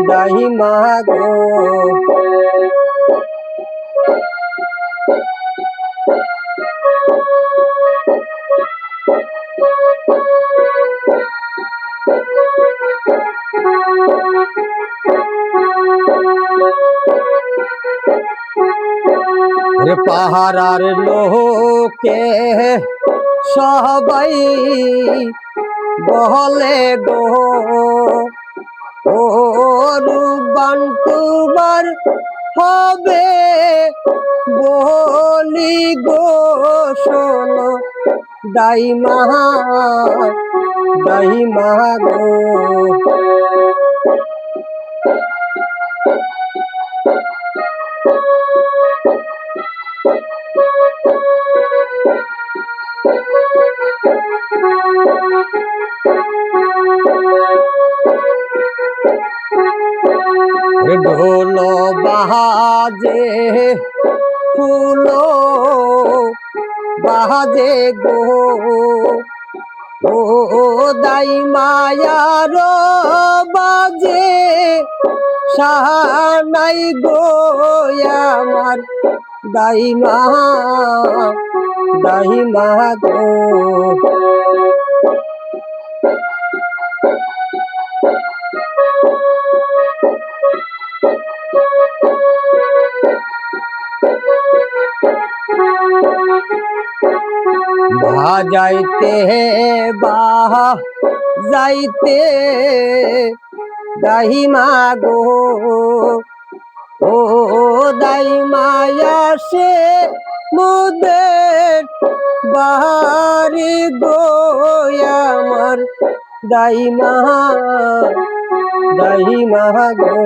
দাহি মা গো পাহারার লোকে সবাই বলে গো ও রূপবান তোমার হবে বলি গো শোনো দাইমা গো ঢোল বাজে ফুল বাজে গো ও দাই মায়ার বাজে সাহানাই গো আমার দাইমা গো যাইতে যাইতে দাহিমা গো ও দাইমায়া সে মুদের বাহারি গো আমার দাইমা গো